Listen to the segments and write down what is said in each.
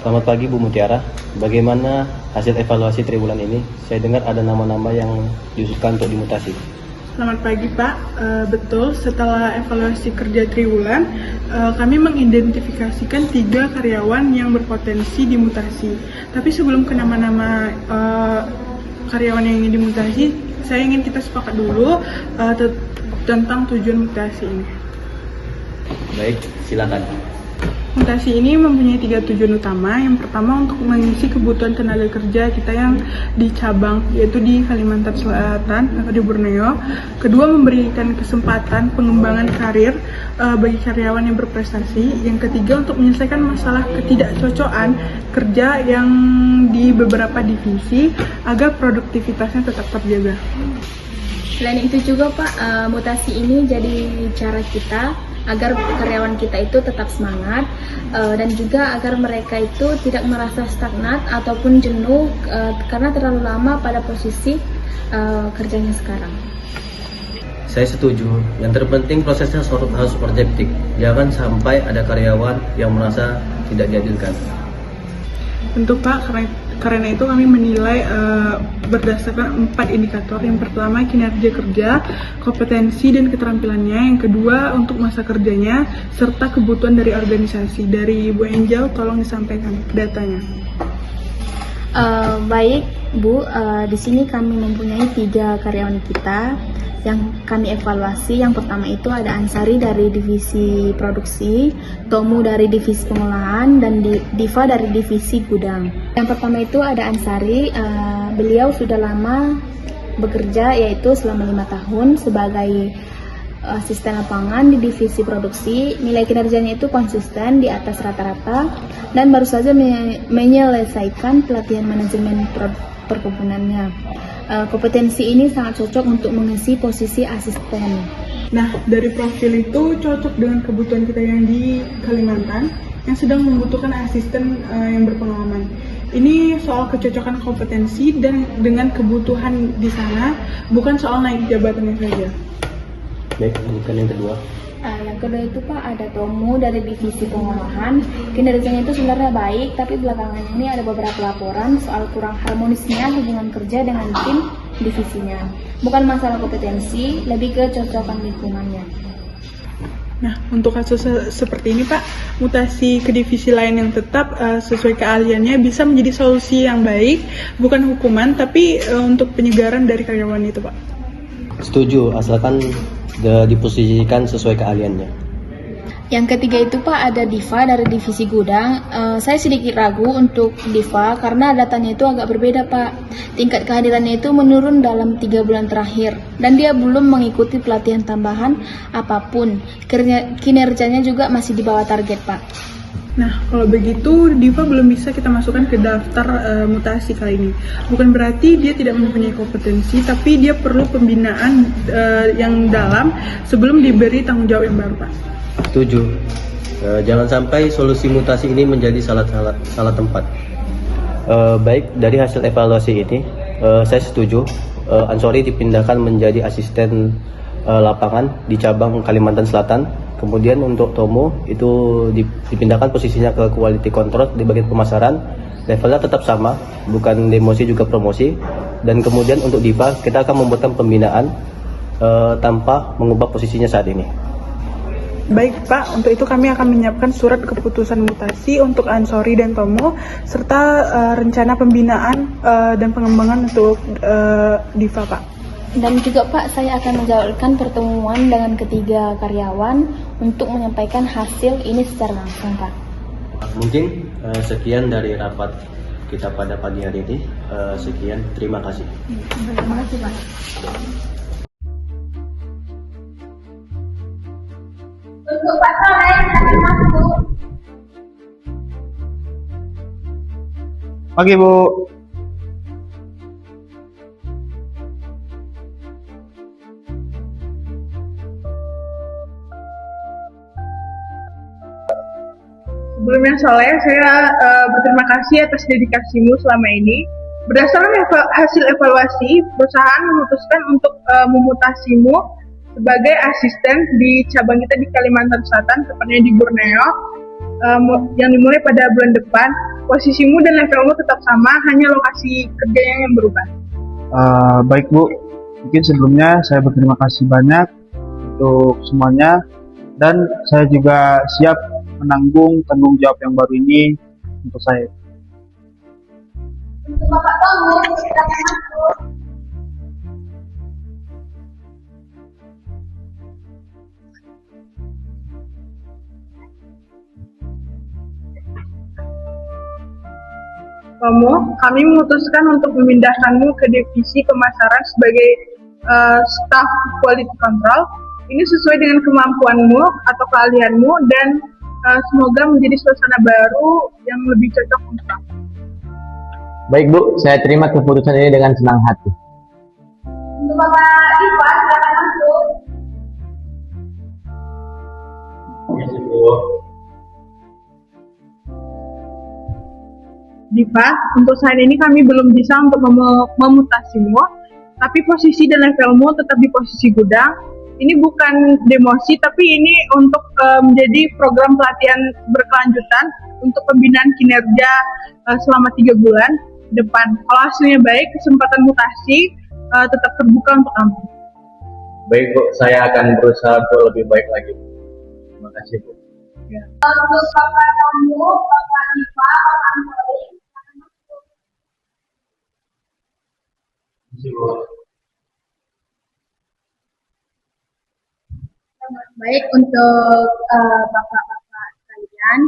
Selamat pagi Bu Mutiara, bagaimana hasil evaluasi triwulan ini? Saya dengar ada nama-nama yang diusulkan untuk dimutasi. Selamat pagi Pak, betul setelah evaluasi kerja triwulan, kami mengidentifikasikan 3 karyawan yang berpotensi dimutasi. Tapi sebelum ke nama-nama karyawan yang ingin dimutasi, saya ingin kita sepakat dulu tentang tujuan mutasi ini. Baik, silakan. Mutasi ini mempunyai 3 tujuan utama. Yang pertama untuk mengisi kebutuhan tenaga kerja kita yang di cabang, yaitu di Kalimantan Selatan atau di Borneo. Kedua, memberikan kesempatan pengembangan karir bagi karyawan yang berprestasi. Yang ketiga, untuk menyelesaikan masalah ketidakcocokan kerja yang di beberapa divisi agar produktivitasnya tetap terjaga. Selain itu juga Pak, mutasi ini jadi cara kita agar karyawan kita itu tetap semangat dan juga agar mereka itu tidak merasa stagnat ataupun jenuh karena terlalu lama pada posisi kerjanya sekarang. Saya setuju, yang terpenting prosesnya harus objektif. Jangan sampai ada karyawan yang merasa tidak diadilkan. Tentu Pak, karena itu kami menilai berdasarkan 4 indikator. Yang pertama kinerja kerja, kompetensi dan keterampilannya. Yang kedua untuk masa kerjanya, serta kebutuhan dari organisasi. Dari Bu Angel, tolong disampaikan datanya. Baik Bu, di sini kami mempunyai 3 karyawan kita yang kami evaluasi. Yang pertama itu ada Ansari dari divisi produksi, Tomu dari divisi pengolahan, dan Diva dari divisi gudang. Yang pertama itu ada Ansari, beliau sudah lama bekerja, yaitu selama 5 tahun sebagai asisten lapangan di divisi produksi. Nilai kinerjanya itu konsisten di atas rata-rata dan baru saja menyelesaikan pelatihan manajemen perkebunannya. Kompetensi ini sangat cocok untuk mengisi posisi asisten. Nah, dari profil itu cocok dengan kebutuhan kita yang di Kalimantan yang sedang membutuhkan asisten yang berpengalaman. Ini soal kecocokan kompetensi dan dengan kebutuhan di sana, bukan soal naik jabatannya saja. Baik, lanjutkan yang kedua. Yang kedua itu Pak, ada Tomu dari divisi pengolahan. Kinerjanya itu sebenarnya baik, tapi belakangan ini ada beberapa laporan soal kurang harmonisnya hubungan kerja dengan tim divisinya. Bukan masalah kompetensi, lebih ke cocokan lingkungannya. Nah, untuk kasus seperti ini Pak, mutasi ke divisi lain yang tetap sesuai keahliannya bisa menjadi solusi yang baik, bukan hukuman, tapi untuk penyegaran dari karyawan itu Pak. Setuju, asalkan diposisikan sesuai keahliannya. Yang ketiga itu Pak, ada Diva dari divisi gudang. Saya sedikit ragu untuk Diva karena datanya itu agak berbeda Pak. Tingkat kehadirannya itu menurun dalam 3 bulan terakhir dan dia belum mengikuti pelatihan tambahan apapun. Kinerjanya juga masih di bawah target Pak. Nah, kalau begitu Diva belum bisa kita masukkan ke daftar mutasi kali ini. Bukan berarti dia tidak mempunyai kompetensi, tapi dia perlu pembinaan yang dalam sebelum diberi tanggung jawab yang baru Pak. Setuju. Jangan sampai solusi mutasi ini menjadi salah tempat. Baik, dari hasil evaluasi ini, saya setuju Ansori dipindahkan menjadi asisten lapangan di cabang Kalimantan Selatan. Kemudian untuk Tomo itu dipindahkan posisinya ke quality control di bagian pemasaran. Levelnya tetap sama, bukan demosi juga promosi. Dan kemudian untuk Diva kita akan membuatkan pembinaan tanpa mengubah posisinya saat ini. Baik Pak, untuk itu kami akan menyiapkan surat keputusan mutasi untuk Ansori dan Tomo serta rencana pembinaan dan pengembangan untuk Diva Pak. Dan juga Pak, saya akan menjadwalkan pertemuan dengan ketiga karyawan untuk menyampaikan hasil ini secara langsung Pak. Mungkin sekian dari rapat kita pada pagi hari ini. Sekian, terima kasih. Terima kasih Pak. Untuk Pak Soleh, silakan masuk. Pagi Bu. Sebelumnya Soleh, saya berterima kasih atas dedikasimu selama ini. Berdasarkan hasil evaluasi, perusahaan memutuskan untuk memutasimu sebagai asisten di cabang kita di Kalimantan Selatan, tepatnya di Borneo. yang dimulai pada bulan depan. Posisimu dan levelmu tetap sama, hanya lokasi kerjanya yang berubah. Baik Bu, mungkin sebelumnya saya berterima kasih banyak untuk semuanya, dan saya juga siap menanggung tanggung jawab yang baru ini untuk saya. Untuk Bapak Tomu, silakan masuk. Kami memutuskan untuk memindahkanmu ke divisi pemasaran sebagai staff quality control. Ini sesuai dengan kemampuanmu atau keahlianmu, dan semoga menjadi suasana baru yang lebih cocok untuk kamu. Baik Bu, saya terima keputusan ini dengan senang hati. Untuk Bapak Iwan, silakan masuk. Diva, untuk saat ini kami belum bisa untuk memutasimu, tapi posisi dan levelmu tetap di posisi gudang. Ini bukan demosi, tapi ini untuk menjadi program pelatihan berkelanjutan untuk pembinaan kinerja selama 3 bulan depan. Kalau hasilnya baik, kesempatan mutasi tetap terbuka untuk kamu. Baik Bu, saya akan berusaha untuk lebih baik lagi. Terima kasih Bu. Untuk Bapak Tomu, Bapak Iva, Bapak Antoni, silakan masuk. Baik, untuk bapak-bapak sekalian,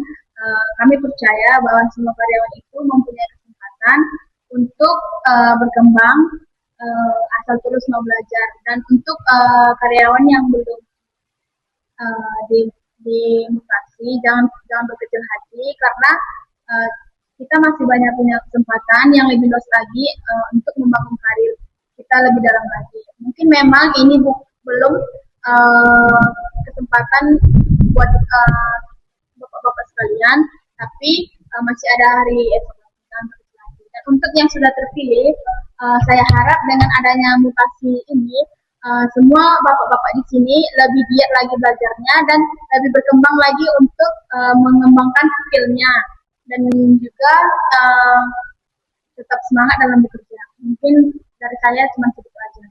kami percaya bahwa semua karyawan itu mempunyai kesempatan untuk berkembang asal terus mau belajar. Dan untuk karyawan yang belum dimutasi, jangan berkecil hati, karena kita masih banyak punya kesempatan yang lebih luas lagi untuk membangun karir kita lebih dalam lagi. Mungkin memang ini belum kesempatan buat bapak-bapak sekalian, tapi masih ada hari esok lagi. Dan untuk yang sudah terpilih, saya harap dengan adanya mutasi ini, semua bapak-bapak di sini lebih giat lagi belajarnya dan lebih berkembang lagi untuk mengembangkan skillnya, dan juga tetap semangat dalam bekerja. Mungkin dari saya cuma cukup aja.